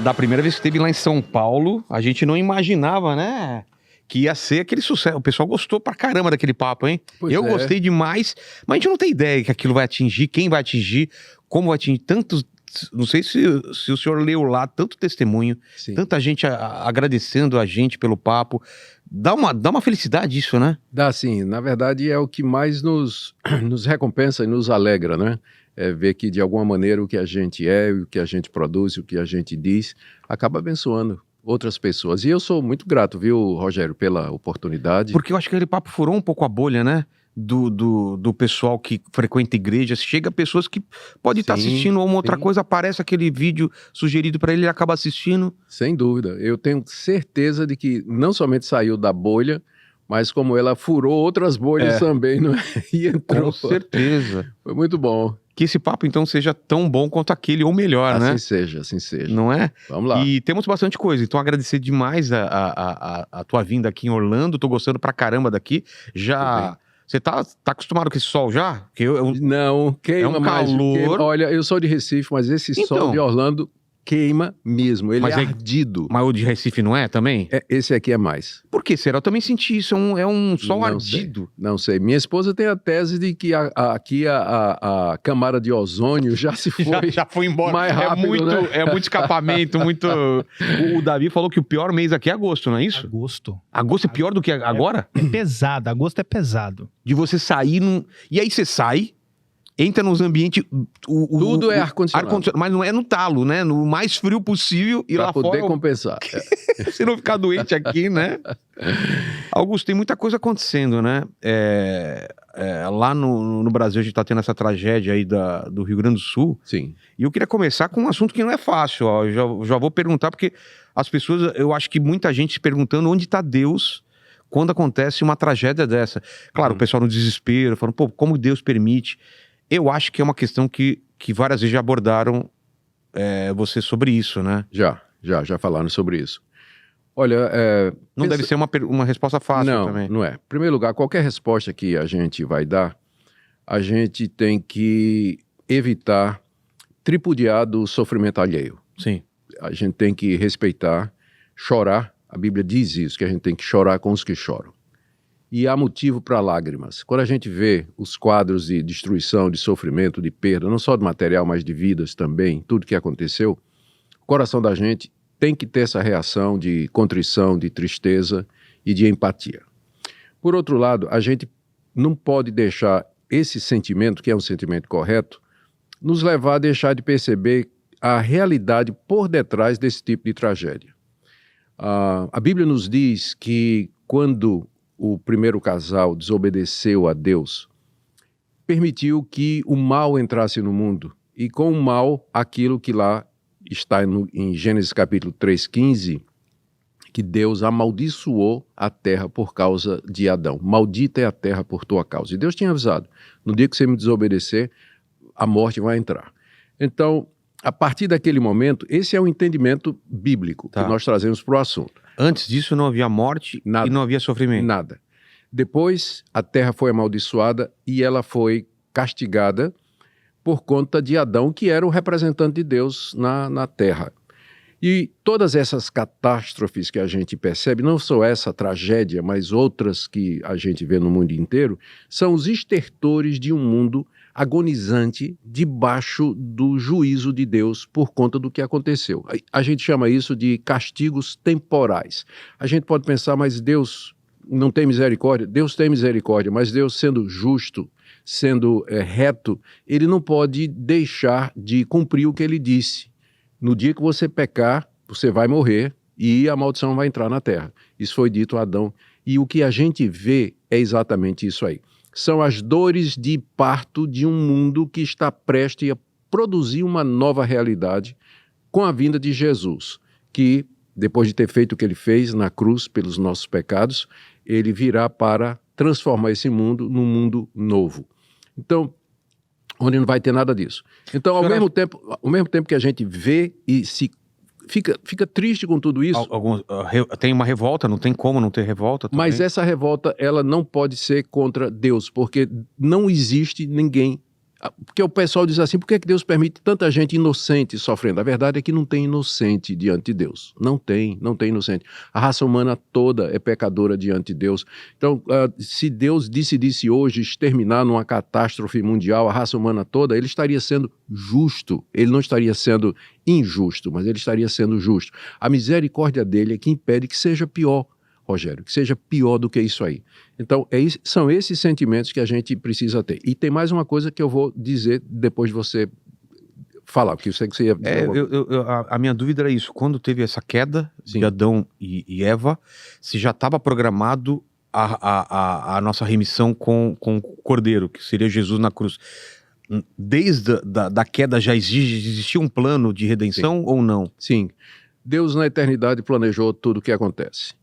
Da primeira vez que esteve lá em São Paulo, a gente não imaginava, né? Que ia ser aquele sucesso. O pessoal gostou pra caramba daquele papo, hein? Eu gostei demais, mas a gente não tem ideia que aquilo vai atingir, quem vai atingir, como vai atingir tantos. Não sei se o senhor leu lá tanto testemunho, Sim. tanta gente agradecendo a gente pelo papo. Dá uma felicidade isso, né? Dá sim. Na verdade, é o que mais nos recompensa e nos alegra, né? É ver que, de alguma maneira, o que a gente é, o que a gente produz, o que a gente diz, acaba abençoando outras pessoas. E eu sou muito grato, viu, Rogério, pela oportunidade. Porque eu acho que aquele papo furou um pouco a bolha, né? Do pessoal que frequenta igrejas. Chega pessoas que podem estar assistindo uma outra coisa, aparece aquele vídeo sugerido para ele, ele acaba assistindo. Sem dúvida. Eu tenho certeza de que não somente saiu da bolha, mas como ela furou outras bolhas também, não é? E entrou. Com certeza. Foi muito bom. Que esse papo, então, seja tão bom quanto aquele, ou melhor, né? Assim seja, assim seja. Não é? Vamos lá. E temos bastante coisa, então agradecer demais a tua vinda aqui em Orlando, tô gostando pra caramba daqui. Já... Você tá acostumado com esse sol já? Não, queima mais. Calor. Olha, eu sou de Recife, mas esse sol de Orlando queima mesmo, ele é ardido. Mas o de Recife não é também? Esse aqui é mais. Por que será? Eu também senti isso, é um sol ardido. Não sei, minha esposa tem a tese de que aqui a camada de ozônio já se foi. Já foi embora. Mais rápido, né? É muito escapamento, muito... O Davi falou que o pior mês aqui é agosto, não é isso? Agosto. Agosto é pior do que agora? É pesado, agosto é pesado. De você sair E aí você sai, entra nos ambientes... Tudo é ar-condicionado. Mas não é no talo, né? No mais frio possível e lá fora... Pra poder compensar. Você não ficar doente aqui, né? Augusto, tem muita coisa acontecendo, né? Lá no Brasil a gente tá tendo essa tragédia aí do Rio Grande do Sul. Sim. E eu queria começar com um assunto que não é fácil, ó. Eu já vou perguntar, porque as pessoas... Eu acho que muita gente se perguntando onde tá Deus quando acontece uma tragédia dessa. Claro, o pessoal no desespero, falando, pô, como Deus permite... Eu acho que é uma questão que várias vezes já abordaram você sobre isso, né? Já falaram sobre isso. Olha... Não deve ser uma resposta fácil também. Não é. Em primeiro lugar, qualquer resposta que a gente vai dar, a gente tem que evitar tripudiar do sofrimento alheio. Sim. A gente tem que respeitar, chorar. A Bíblia diz isso, que a gente tem que chorar com os que choram. E há motivo para lágrimas. Quando a gente vê os quadros de destruição, de sofrimento, de perda, não só de material, mas de vidas também, tudo que aconteceu, o coração da gente tem que ter essa reação de contrição, de tristeza e de empatia. Por outro lado, a gente não pode deixar esse sentimento, que é um sentimento correto, nos levar a deixar de perceber a realidade por detrás desse tipo de tragédia. A Bíblia nos diz que quando o primeiro casal desobedeceu a Deus, permitiu que o mal entrasse no mundo. E com o mal, aquilo que lá está em Gênesis capítulo 3:15, que Deus amaldiçoou a terra por causa de Adão. Maldita é a terra por tua causa. E Deus tinha avisado, no dia que você me desobedecer, a morte vai entrar. Então, a partir daquele momento, esse é o entendimento bíblico que nós trazemos para o assunto. Antes disso não havia morte e não havia sofrimento. Nada. Depois a terra foi amaldiçoada e ela foi castigada por conta de Adão, que era o representante de Deus na terra. E todas essas catástrofes que a gente percebe, não só essa tragédia, mas outras que a gente vê no mundo inteiro, são os estertores de um mundo agonizante debaixo do juízo de Deus por conta do que aconteceu. A gente chama isso de castigos temporais. A gente pode pensar, mas Deus não tem misericórdia? Deus tem misericórdia, mas Deus, sendo justo, sendo reto, ele não pode deixar de cumprir o que ele disse. No dia que você pecar, você vai morrer e a maldição vai entrar na terra. Isso foi dito a Adão. E o que a gente vê é exatamente isso aí. São as dores de parto de um mundo que está prestes a produzir uma nova realidade com a vinda de Jesus, que, depois de ter feito o que ele fez na cruz pelos nossos pecados, ele virá para transformar esse mundo num mundo novo. Então, onde não vai ter nada disso. Então, ao mesmo tempo que a gente vê e fica triste com tudo isso. Tem uma revolta, não tem como não ter revolta também. Mas essa revolta, ela não pode ser contra Deus, porque não existe ninguém Porque o pessoal diz assim, por que Deus permite tanta gente inocente sofrendo? A verdade é que não tem inocente diante de Deus. Não tem inocente. A raça humana toda é pecadora diante de Deus. Então, se Deus decidisse hoje exterminar numa catástrofe mundial a raça humana toda, ele estaria sendo justo. Ele não estaria sendo injusto, mas ele estaria sendo justo. A misericórdia dele é que impede que seja pior, Rogério, que seja pior do que isso aí. Então, são esses sentimentos que a gente precisa ter. E tem mais uma coisa que eu vou dizer depois de você falar, porque eu sei que você ia dizer a minha dúvida era isso. Quando teve essa queda Sim. de Adão e Eva, se já estava programado a nossa remissão com o Cordeiro, que seria Jesus na cruz. Desde da queda já existia um plano de redenção ou não? Sim. Deus na eternidade planejou tudo o que acontece.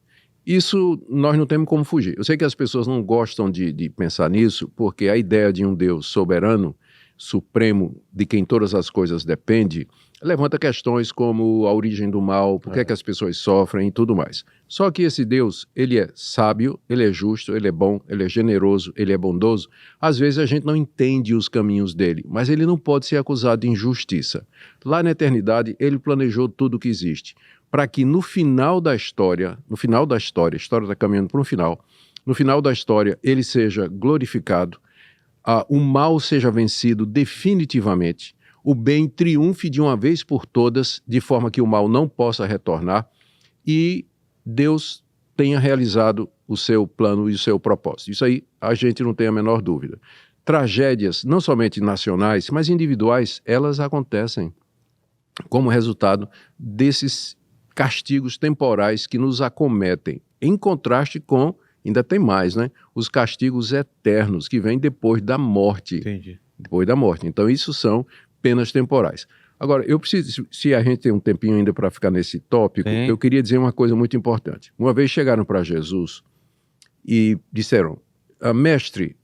Isso nós não temos como fugir. Eu sei que as pessoas não gostam de pensar nisso, porque a ideia de um Deus soberano, supremo, de quem todas as coisas dependem, levanta questões como a origem do mal, por que é que as pessoas sofrem e tudo mais. Só que esse Deus, ele é sábio, ele é justo, ele é bom, ele é generoso, ele é bondoso. Às vezes a gente não entende os caminhos dele, mas ele não pode ser acusado de injustiça. Lá na eternidade, ele planejou tudo o que existe, para que no final da história, a história está caminhando para um final, no final da história ele seja glorificado, o mal seja vencido definitivamente, o bem triunfe de uma vez por todas, de forma que o mal não possa retornar, e Deus tenha realizado o seu plano e o seu propósito. Isso aí a gente não tem a menor dúvida. Tragédias, não somente nacionais, mas individuais, elas acontecem como resultado desses castigos temporais que nos acometem, em contraste com, ainda tem mais, né? Os castigos eternos que vêm depois da morte. Entendi. Depois da morte. Então, isso são penas temporais. Agora, eu preciso, se a gente tem um tempinho ainda para ficar nesse tópico, Sim. eu queria dizer uma coisa muito importante. Uma vez chegaram para Jesus e disseram, mestre,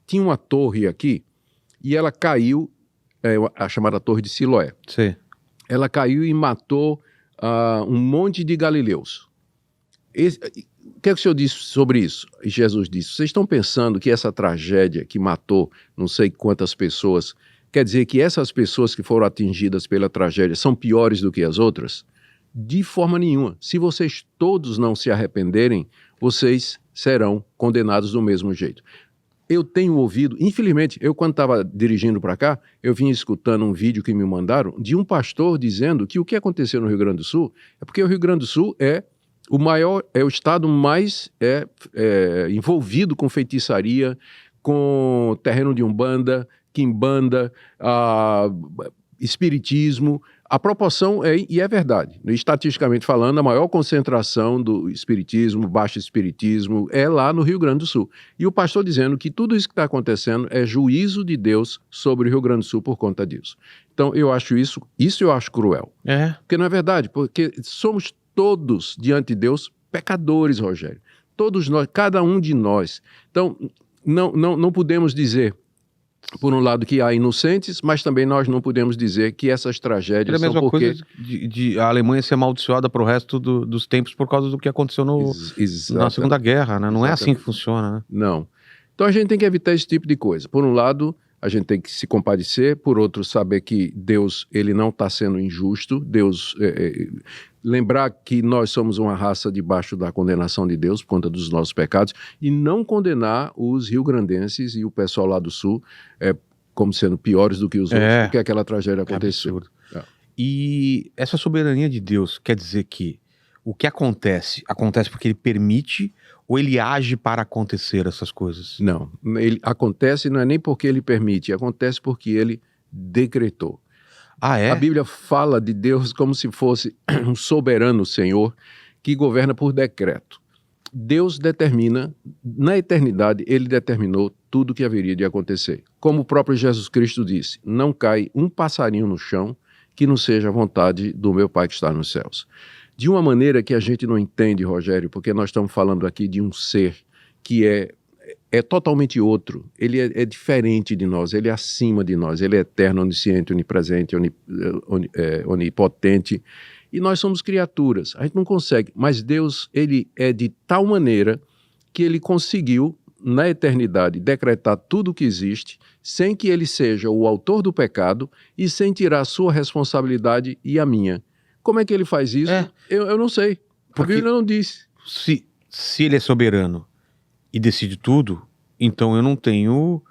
tinha uma torre aqui e ela caiu, a chamada Torre de Siloé. Sim. Ela caiu e matou um monte de galileus. O que é que o senhor disse sobre isso? E Jesus disse, vocês estão pensando que essa tragédia que matou não sei quantas pessoas, quer dizer que essas pessoas que foram atingidas pela tragédia são piores do que as outras? De forma nenhuma. Se vocês todos não se arrependerem, vocês serão condenados do mesmo jeito. Eu tenho ouvido, infelizmente, eu quando estava dirigindo para cá, eu vim escutando um vídeo que me mandaram de um pastor dizendo que o que aconteceu no Rio Grande do Sul é porque o Rio Grande do Sul é o estado mais envolvido com feitiçaria, com terreno de umbanda, quimbanda, espiritismo. A proporção e é verdade, estatisticamente falando, a maior concentração do espiritismo, baixo espiritismo, é lá no Rio Grande do Sul. E o pastor dizendo que tudo isso que está acontecendo é juízo de Deus sobre o Rio Grande do Sul por conta disso. Então, eu acho isso eu acho cruel. Porque não é verdade, porque somos todos, diante de Deus, pecadores, Rogério. Todos nós, cada um de nós. Então, não podemos dizer, por um lado, que há inocentes, mas também nós não podemos dizer que essas tragédias É a mesma são porque... coisa de a Alemanha ser amaldiçoada para o resto dos tempos por causa do que aconteceu na Segunda Guerra, né? Não é assim que funciona, né? Não. Então a gente tem que evitar esse tipo de coisa. Por um lado, a gente tem que se compadecer, por outro, saber que Deus ele não está sendo injusto, Deus... lembrar que nós somos uma raça debaixo da condenação de Deus por conta dos nossos pecados e não condenar os rio-grandenses e o pessoal lá do sul como sendo piores do que os outros, porque aquela tragédia aconteceu. E essa soberania de Deus quer dizer que o que acontece porque ele permite ou ele age para acontecer essas coisas? Não, ele acontece não é nem porque ele permite, acontece porque ele decretou. A Bíblia fala de Deus como se fosse um soberano Senhor que governa por decreto. Deus determina, na eternidade, ele determinou tudo o que haveria de acontecer. Como o próprio Jesus Cristo disse, não cai um passarinho no chão que não seja a vontade do meu Pai que está nos céus. De uma maneira que a gente não entende, Rogério, porque nós estamos falando aqui de um ser que é totalmente outro, ele é diferente de nós, ele é acima de nós, ele é eterno, onisciente, onipresente, onipotente, e nós somos criaturas, a gente não consegue, mas Deus, ele é de tal maneira que ele conseguiu, na eternidade, decretar tudo o que existe, sem que ele seja o autor do pecado e sem tirar a sua responsabilidade e a minha. Como é que ele faz isso? Eu não sei. Porque a Bíblia não diz. Se ele é soberano e decide tudo, então eu não tenho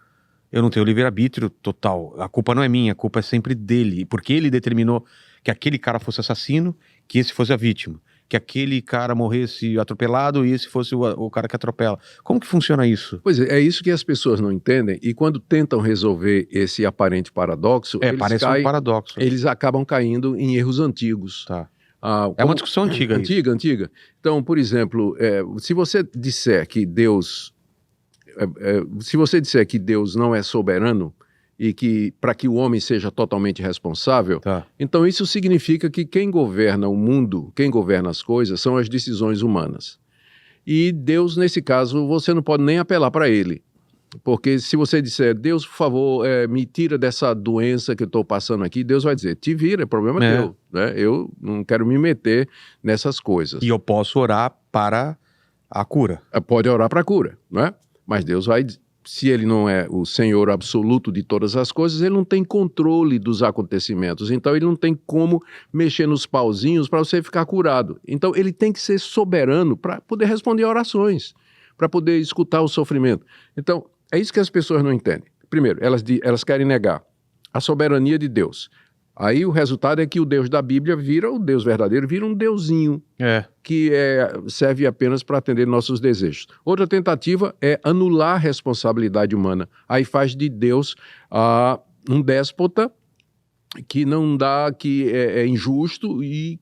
livre-arbítrio total. A culpa não é minha, a culpa é sempre dele. Porque ele determinou que aquele cara fosse assassino, que esse fosse a vítima. Que aquele cara morresse atropelado e esse fosse o cara que atropela. Como que funciona isso? Pois é isso que as pessoas não entendem, e quando tentam resolver esse aparente paradoxo, parece um paradoxo. Eles acabam caindo em erros antigos. Tá. É uma discussão antiga. Antiga. Então, por exemplo, se você disser que Deus não é soberano, e que para que o homem seja totalmente responsável, então isso significa que quem governa o mundo, quem governa as coisas, são as decisões humanas. E Deus, nesse caso, você não pode nem apelar para ele. Porque se você disser, Deus, por favor, me tira dessa doença que eu estou passando aqui, Deus vai dizer, te vira, é problema teu. Né? Eu não quero me meter nessas coisas. E eu posso orar para a cura. Pode orar para a cura, né? Mas Deus vai... Se ele não é o Senhor absoluto de todas as coisas, ele não tem controle dos acontecimentos. Então, ele não tem como mexer nos pauzinhos para você ficar curado. Então, ele tem que ser soberano para poder responder orações, para poder escutar o sofrimento. Então, é isso que as pessoas não entendem. Primeiro, elas querem negar a soberania de Deus. Aí o resultado é que o Deus da Bíblia vira o Deus verdadeiro, vira um deusinho que serve apenas para atender nossos desejos. Outra tentativa é anular a responsabilidade humana. Aí faz de Deus um déspota que não dá, que é injusto e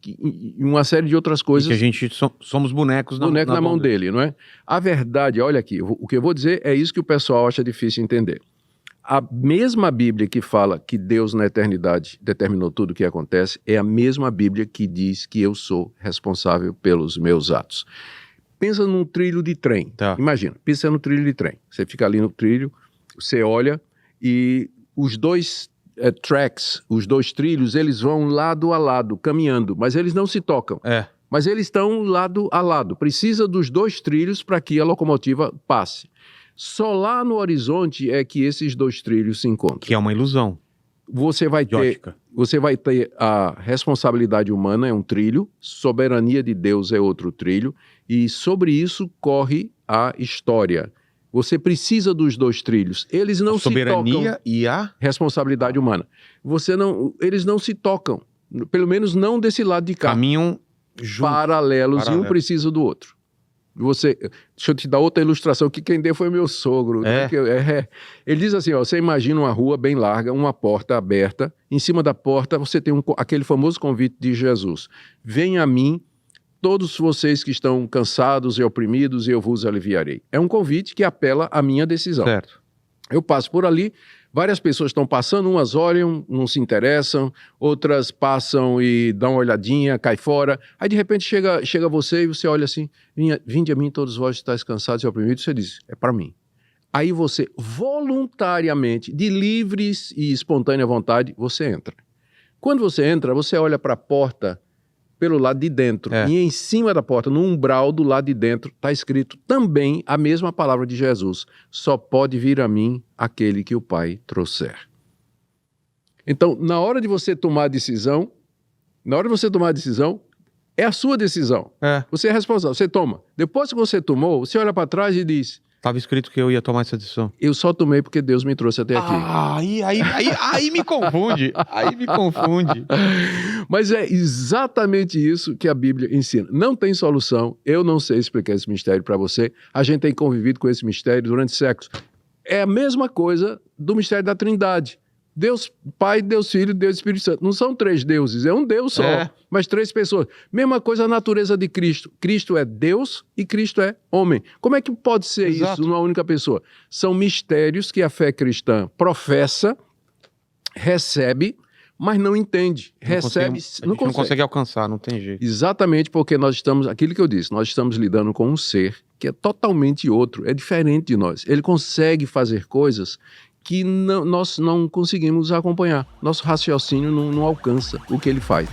uma série de outras coisas. E que a gente somos bonecos na mão dele, não é? A verdade, olha aqui, o que eu vou dizer é isso que o pessoal acha difícil entender. A mesma Bíblia que fala que Deus na eternidade determinou tudo o que acontece é a mesma Bíblia que diz que eu sou responsável pelos meus atos. Pensa num trilho de trem. Imagina, pensa no trilho de trem. Você fica ali no trilho, você olha e os dois tracks, os dois trilhos, eles vão lado a lado, caminhando, mas eles não se tocam. Mas eles estão lado a lado. Precisa dos dois trilhos para que a locomotiva passe. Só lá no horizonte é que esses dois trilhos se encontram. Que é uma ilusão. Você vai ter a responsabilidade humana, é um trilho, soberania de Deus é outro trilho, e sobre isso corre a história. Você precisa dos dois trilhos. Eles não se tocam. Soberania e a responsabilidade humana. Eles não se tocam. Pelo menos não desse lado de cá. Caminham juntos. Paralelos, e um precisa do outro. Deixa eu te dar outra ilustração, que quem deu foi meu sogro. Né? Ele diz assim, você imagina uma rua bem larga, uma porta aberta, em cima da porta você tem aquele famoso convite de Jesus. Venha a mim, todos vocês que estão cansados e oprimidos, e eu vos aliviarei. É um convite que apela à minha decisão. Certo. Eu passo por ali, várias pessoas estão passando, umas olham, não se interessam, outras passam e dão uma olhadinha, cai fora. Aí de repente chega você e você olha assim, vinde a mim todos vós que estáis cansados e oprimidos, você diz, é para mim. Aí você voluntariamente, de livre e espontânea vontade, você entra. Quando você entra, você olha para a porta pelo lado de dentro. E em cima da porta, no umbral do lado de dentro, está escrito também a mesma palavra de Jesus. Só pode vir a mim aquele que o Pai trouxer. Então, na hora de você tomar a decisão, é a sua decisão. Você é responsável, você toma. Depois que você tomou, você olha para trás e diz... Estava escrito que eu ia tomar essa decisão. Eu só tomei porque Deus me trouxe até aqui. Aí me confunde. Aí me confunde. Mas é exatamente isso que a Bíblia ensina. Não tem solução. Eu não sei explicar esse mistério para você. A gente tem convivido com esse mistério durante séculos. É a mesma coisa do mistério da Trindade. Deus Pai, Deus Filho, Deus Espírito Santo. Não são três deuses, é um Deus só, mas três pessoas. Mesma coisa a natureza de Cristo. Cristo é Deus e Cristo é homem. Como é que pode ser isso numa única pessoa? São mistérios que a fé cristã professa, recebe, mas não entende. Não consegue alcançar, não tem jeito. Exatamente porque aquilo que eu disse, nós estamos lidando com um ser que é totalmente outro, é diferente de nós. Ele consegue fazer coisas que nós não conseguimos acompanhar. Nosso raciocínio não alcança o que ele faz.